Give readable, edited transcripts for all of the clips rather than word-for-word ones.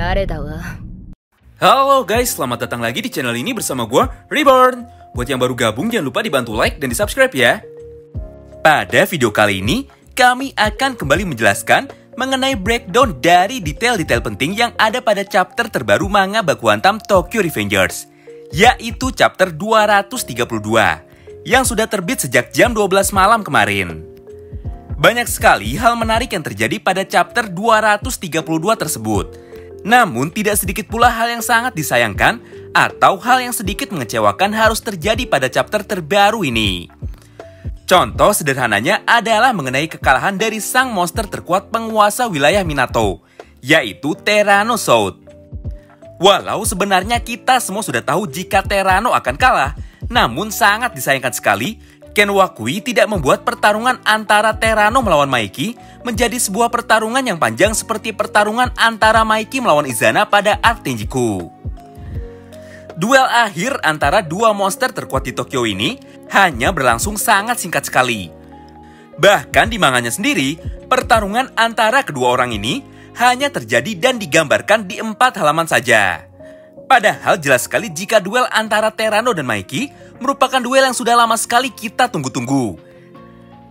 誰だわ。 Halo guys, selamat datang lagi di channel ini bersama gue, Reborn. Buat yang baru gabung, jangan lupa dibantu like dan di subscribe ya. Pada video kali ini, kami akan kembali menjelaskan mengenai breakdown dari detail-detail penting yang ada pada chapter terbaru manga Baku Hantam Tokyo Revengers, yaitu chapter 232, yang sudah terbit sejak jam 12 malam kemarin. Banyak sekali hal menarik yang terjadi pada chapter 232 tersebut. Namun tidak sedikit pula hal yang sangat disayangkan atau hal yang sedikit mengecewakan harus terjadi pada chapter terbaru ini. Contoh sederhananya adalah mengenai kekalahan dari sang monster terkuat penguasa wilayah Minato, yaitu Tyrannosaurus. Walau sebenarnya kita semua sudah tahu jika Tyranno akan kalah, namun sangat disayangkan sekali Ken Wakui tidak membuat pertarungan antara Tyranno melawan Maiki menjadi sebuah pertarungan yang panjang seperti pertarungan antara Maiki melawan Izana pada arc Tenjiku. Duel akhir antara dua monster terkuat di Tokyo ini hanya berlangsung sangat singkat sekali. Bahkan di manganya sendiri, pertarungan antara kedua orang ini hanya terjadi dan digambarkan di 4 halaman saja. Padahal jelas sekali jika duel antara Tyranno dan Maiki merupakan duel yang sudah lama sekali kita tunggu-tunggu.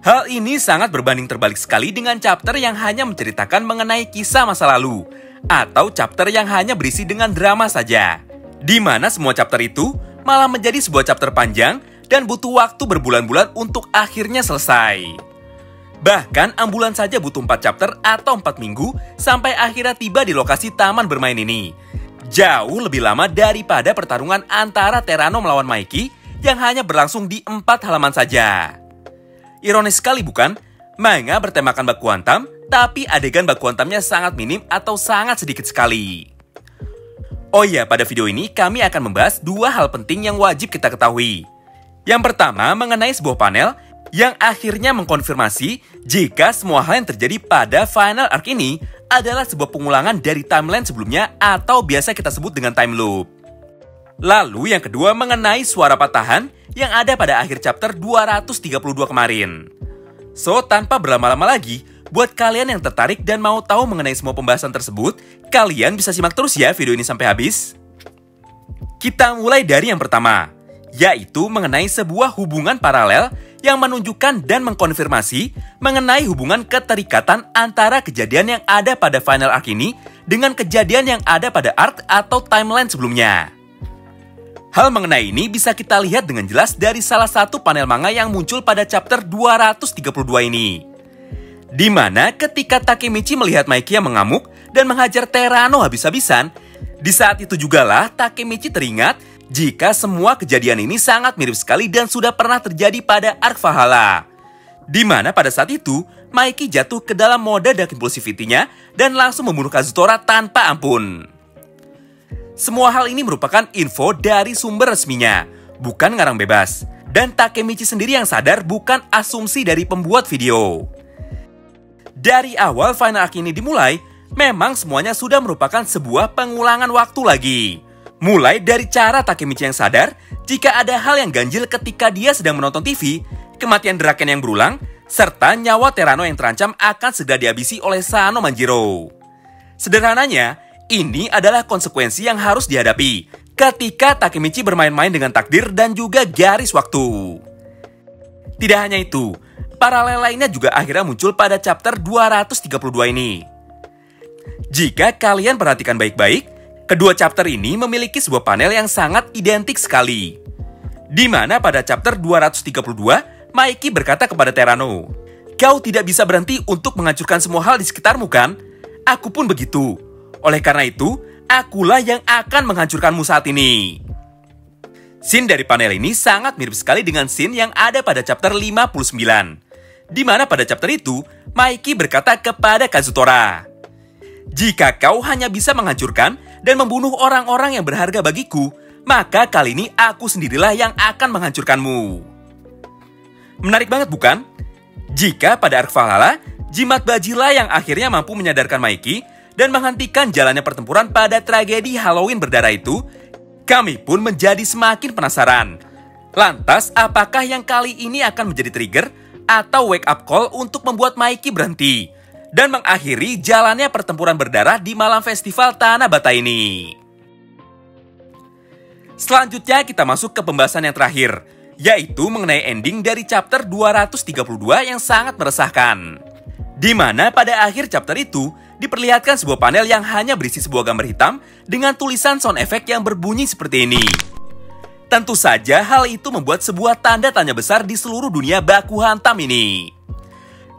Hal ini sangat berbanding terbalik sekali dengan chapter yang hanya menceritakan mengenai kisah masa lalu, atau chapter yang hanya berisi dengan drama saja, di mana semua chapter itu malah menjadi sebuah chapter panjang dan butuh waktu berbulan-bulan untuk akhirnya selesai. Bahkan ambulan saja butuh 4 chapter atau 4 minggu sampai akhirnya tiba di lokasi taman bermain ini. Jauh lebih lama daripada pertarungan antara Tyranno melawan Maiki yang hanya berlangsung di 4 halaman saja. Ironis sekali bukan? Manga bertemakan baku hantam, tapi adegan baku hantamnya sangat minim atau sangat sedikit sekali. Oh iya, pada video ini kami akan membahas 2 hal penting yang wajib kita ketahui. Yang pertama mengenai sebuah panel yang akhirnya mengkonfirmasi jika semua hal yang terjadi pada final arc ini adalah sebuah pengulangan dari timeline sebelumnya atau biasa kita sebut dengan time loop. Lalu yang kedua mengenai suara patahan yang ada pada akhir chapter 232 kemarin. So, tanpa berlama-lama lagi, buat kalian yang tertarik dan mau tahu mengenai semua pembahasan tersebut, kalian bisa simak terus ya video ini sampai habis. Kita mulai dari yang pertama, yaitu mengenai sebuah hubungan paralel yang menunjukkan dan mengkonfirmasi mengenai hubungan keterikatan antara kejadian yang ada pada final arc ini dengan kejadian yang ada pada arc atau timeline sebelumnya. Hal mengenai ini bisa kita lihat dengan jelas dari salah satu panel manga yang muncul pada chapter 232 ini. Di mana ketika Takemichi melihat Maiki yang mengamuk dan menghajar Tyranno habis-habisan, di saat itu jugalah Takemichi teringat jika semua kejadian ini sangat mirip sekali dan sudah pernah terjadi pada arc Valhalla. Di mana pada saat itu, Maiki jatuh ke dalam mode dark impulsivity-nya dan langsung membunuh Kazutora tanpa ampun. Semua hal ini merupakan info dari sumber resminya, bukan ngarang bebas. Dan Takemichi sendiri yang sadar bukan asumsi dari pembuat video. Dari awal final arc ini dimulai, memang semuanya sudah merupakan sebuah pengulangan waktu lagi. Mulai dari cara Takemichi yang sadar jika ada hal yang ganjil ketika dia sedang menonton TV, kematian Draken yang berulang, serta nyawa Tyranno yang terancam akan segera dihabisi oleh Sano Manjiro. Sederhananya, ini adalah konsekuensi yang harus dihadapi ketika Takemichi bermain-main dengan takdir dan juga garis waktu. Tidak hanya itu, paralel lainnya juga akhirnya muncul pada chapter 232 ini. Jika kalian perhatikan baik-baik, kedua chapter ini memiliki sebuah panel yang sangat identik sekali. Di mana pada chapter 232, Maiki berkata kepada Tyranno, "Kau tidak bisa berhenti untuk menghancurkan semua hal di sekitarmu kan? Aku pun begitu. Oleh karena itu, akulah yang akan menghancurkanmu saat ini." Scene dari panel ini sangat mirip sekali dengan scene yang ada pada chapter 59. Di mana pada chapter itu, Maiki berkata kepada Kazutora, "Jika kau hanya bisa menghancurkan dan membunuh orang-orang yang berharga bagiku, maka kali ini aku sendirilah yang akan menghancurkanmu." Menarik banget bukan? Jika pada arc Valhalla, jimat bajilah yang akhirnya mampu menyadarkan Maiki dan menghentikan jalannya pertempuran pada tragedi Halloween berdarah itu, kami pun menjadi semakin penasaran. Lantas, apakah yang kali ini akan menjadi trigger atau wake up call untuk membuat Maiki berhenti? dan mengakhiri jalannya pertempuran berdarah di malam festival Tanah Bata ini. Selanjutnya kita masuk ke pembahasan yang terakhir, yaitu mengenai ending dari chapter 232 yang sangat meresahkan. Di mana pada akhir chapter itu diperlihatkan sebuah panel yang hanya berisi sebuah gambar hitam dengan tulisan sound effect yang berbunyi seperti ini. Tentu saja hal itu membuat sebuah tanda tanya besar di seluruh dunia baku hantam ini.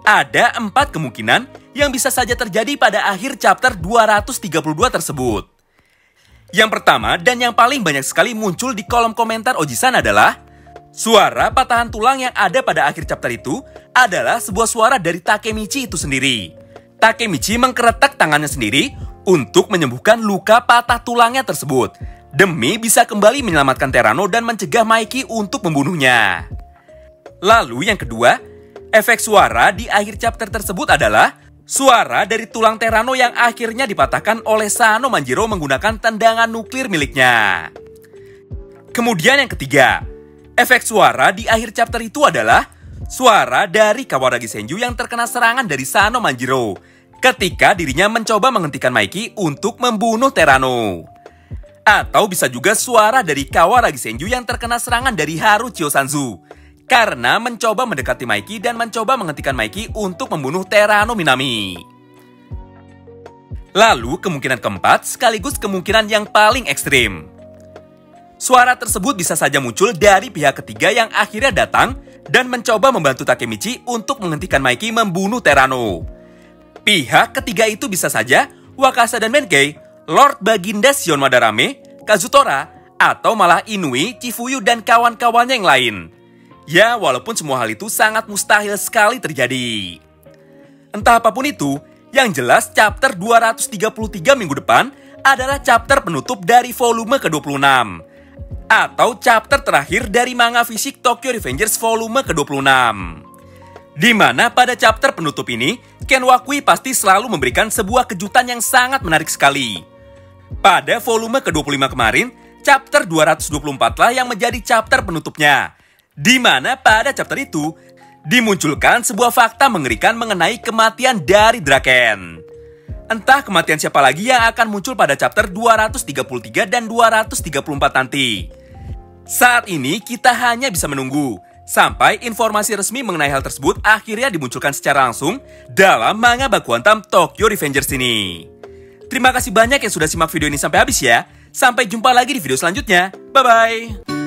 Ada 4 kemungkinan yang bisa saja terjadi pada akhir chapter 232 tersebut. Yang pertama dan yang paling banyak sekali muncul di kolom komentar Oji-san adalah suara patahan tulang yang ada pada akhir chapter itu adalah sebuah suara dari Takemichi itu sendiri. Takemichi mengkeretak tangannya sendiri untuk menyembuhkan luka patah tulangnya tersebut demi bisa kembali menyelamatkan Terano dan mencegah Maiki untuk membunuhnya. Lalu yang kedua, efek suara di akhir chapter tersebut adalah suara dari tulang Terano yang akhirnya dipatahkan oleh Sano Manjiro menggunakan tendangan nuklir miliknya. Kemudian yang ketiga, efek suara di akhir chapter itu adalah suara dari Kawaragi Senju yang terkena serangan dari Sano Manjiro ketika dirinya mencoba menghentikan Maiki untuk membunuh Terano. Atau bisa juga suara dari Kawaragi Senju yang terkena serangan dari Haru Chiyosanzu karena mencoba mendekati Maiki dan mencoba menghentikan Maiki untuk membunuh Terano Minami. Lalu kemungkinan keempat sekaligus kemungkinan yang paling ekstrim. Suara tersebut bisa saja muncul dari pihak ketiga yang akhirnya datang dan mencoba membantu Takemichi untuk menghentikan Maiki membunuh Terano. Pihak ketiga itu bisa saja Wakasa dan Benkei, Lord Baginda Shion Madarame, Kazutora, atau malah Inui, Chifuyu, dan kawan-kawannya yang lain. Ya, walaupun semua hal itu sangat mustahil sekali terjadi. Entah apapun itu, yang jelas chapter 233 minggu depan adalah chapter penutup dari volume ke-26. Atau chapter terakhir dari manga fisik Tokyo Revengers volume ke-26. Di mana pada chapter penutup ini, Ken Wakui pasti selalu memberikan sebuah kejutan yang sangat menarik sekali. Pada volume ke-25 kemarin, chapter 224 lah yang menjadi chapter penutupnya. Di mana pada chapter itu, dimunculkan sebuah fakta mengerikan mengenai kematian dari Draken. Entah kematian siapa lagi yang akan muncul pada chapter 233 dan 234 nanti. Saat ini kita hanya bisa menunggu sampai informasi resmi mengenai hal tersebut akhirnya dimunculkan secara langsung dalam manga baku hantam Tokyo Revengers ini. Terima kasih banyak yang sudah simak video ini sampai habis ya. Sampai jumpa lagi di video selanjutnya. Bye-bye.